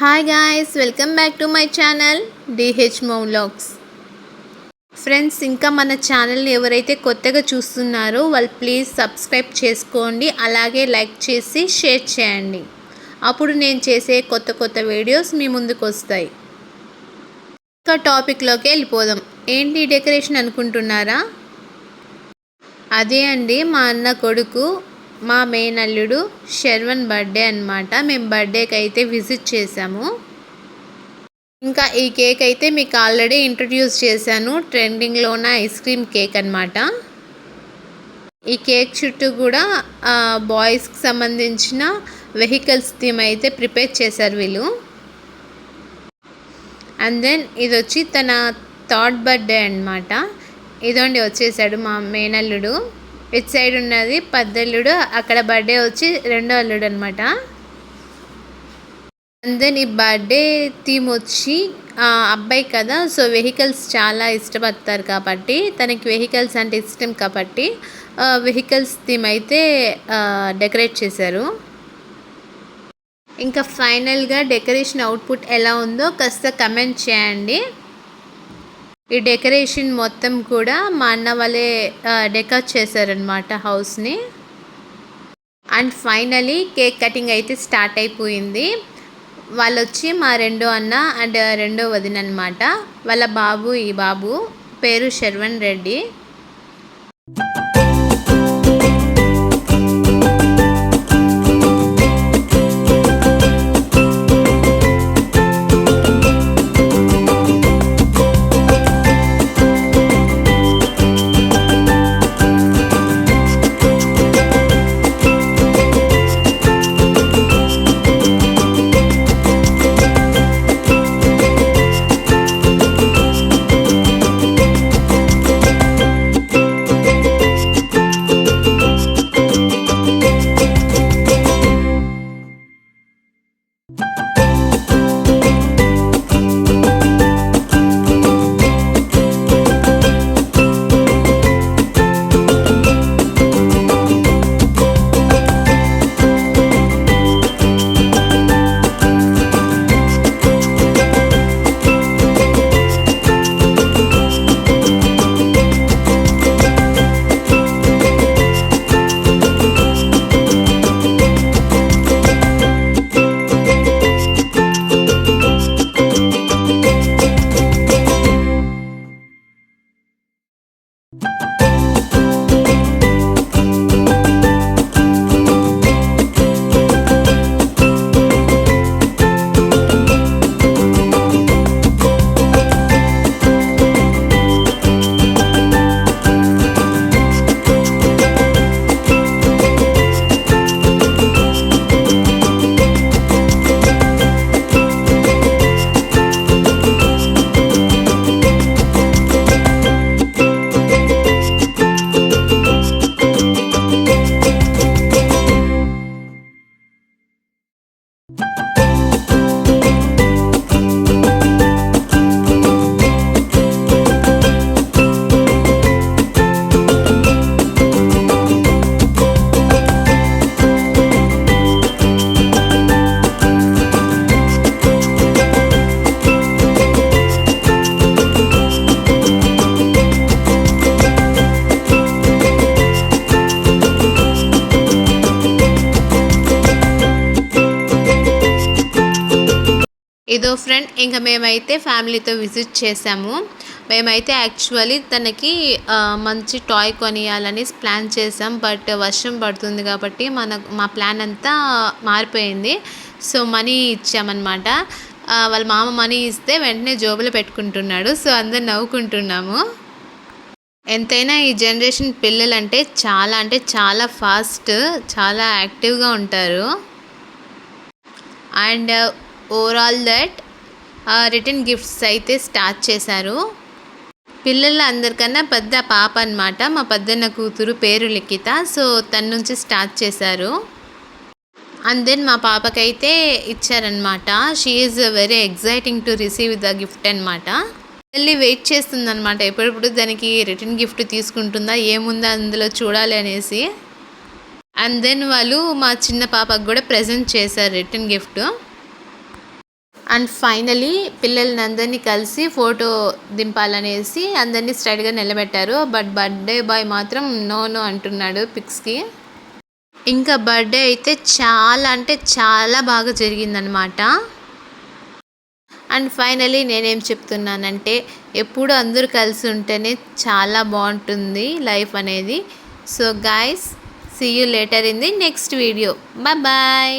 Hi guys, welcome back to my channel DH vlogs. Friends, ఇంకా మన ఛానల్ని ఎవరైతే కొత్తగా చూస్తున్నారో వాళ్ళు ప్లీజ్ సబ్స్క్రైబ్ చేసుకోండి, అలాగే లైక్ చేసి షేర్ చేయండి. అప్పుడు నేను చేసే కొత్త వీడియోస్ మీ ముందుకు వస్తాయి. ఇంకా టాపిక్లోకి వెళ్ళిపోదాం. ఏంటి డెకరేషన్ అనుకుంటున్నారా? అదే అండి, మా అన్న కొడుకు, మా మేనల్లుడు శర్వన్ బర్త్డే అనమాట. మేము బర్త్డేకి అయితే విజిట్ చేసాము. ఇంకా ఈ కేక్ అయితే మీకు ఆల్రెడీ ఇంట్రడ్యూస్ చేశాను. ట్రెండింగ్లో ఉన్న ఐస్ క్రీమ్ కేక్ అనమాట. ఈ కేక్ చుట్టూ కూడా బాయ్స్కి సంబంధించిన వెహికల్స్ థీమ్ అయితే ప్రిపేర్ చేశారు వీళ్ళు. అండ్ దెన్ ఇది వచ్చి తన థర్డ్ బర్త్డే అనమాట. ఇదోండి వచ్చేసాడు మా మేనల్లుడు. ఇటు సైడ్ ఉన్నది పెద్దల్లుడు, అక్కడ బర్త్డే వచ్చి రెండో అల్లుడు అనమాట. అండ్ దెన్ ఈ బర్త్డే థీమ్ వచ్చి అబ్బాయి కదా, సో వెహికల్స్ చాలా ఇష్టపడతారు కాబట్టి, తనకి వెహికల్స్ అంటే ఇష్టం కాబట్టి వెహికల్స్ థీమ్ అయితే డెకరేట్ చేశారు. ఇంకా ఫైనల్గా డెకరేషన్ అవుట్పుట్ ఎలా ఉందో కాస్త కమెంట్ చేయండి. ఈ డెకరేషన్ మొత్తం కూడా మా అన్న వాళ్ళే డెకరేట్ చేశారనమాట హౌస్ని. అండ్ ఫైనలీ కేక్ కటింగ్ అయితే స్టార్ట్ అయిపోయింది. వాళ్ళు వచ్చి మా రెండో అన్న అండ్ రెండో వదిన అనమాట. వాళ్ళ బాబు, ఈ బాబు పేరు శర్వన్ రెడ్డి. ఇదో ఫ్రెండ్, ఇంకా మేమైతే ఫ్యామిలీతో విజిట్ చేసాము. మేమైతే యాక్చువల్లీ తనకి మంచి టాయ్ కొనియాలని ప్లాన్ చేసాం. బట్ వర్షం పడుతుంది కాబట్టి మా ప్లాన్ అంతా మారిపోయింది. సో మనీ ఇచ్చామన్నమాట. వాళ్ళ మామ మనీ ఇస్తే వెంటనే జోబులో పెట్టుకుంటున్నాడు. సో అందరు నవ్వుకుంటున్నాము. ఎంతైనా ఈ జనరేషన్ పిల్లలు అంటే చాలా ఫాస్ట్, చాలా యాక్టివ్గా ఉంటారు. And overall that return gifts అయితే స్టార్ట్ చేశారు. పిల్లల అందరికన్నా పెద్ద పాప అనమాట, మా పెద్దన్న కూతురు, పేరు లిఖిత. సో తన నుంచి స్టార్ట్ చేశారు. అండ్ దెన్ మా పాపకైతే ఇచ్చారనమాట. She is very exciting to receive the gift అనమాట. వెళ్ళి వెయిట్ చేస్తుందనమాట, ఎప్పుడెప్పుడు దానికి రిటర్న్ గిఫ్ట్ తీసుకుంటుందా, ఏముందా అందులో చూడాలి అనేసి. అండ్ దెన్ వాళ్ళు మా చిన్న పాపకు కూడా ప్రజెంట్ చేశారు రిటర్న్ గిఫ్ట్. అండ్ ఫైనలీ పిల్లల్ని అందరినీ కలిసి ఫోటో దింపాలనేసి అందరినీ స్ట్రైట్గా నిలబెట్టారు. బట్ బర్త్డే బాయ్ మాత్రం నో నో అంటున్నాడు పిక్స్కి. ఇంకా బర్త్డే అయితే చాలా అంటే చాలా బాగా జరిగిందనమాట. అండ్ ఫైనలీ నేనేం చెప్తున్నానంటే ఎప్పుడు అందరూ కలిసి ఉంటేనే చాలా బాగుంటుంది లైఫ్ అనేది. So guys, see you later in the next video. Bye.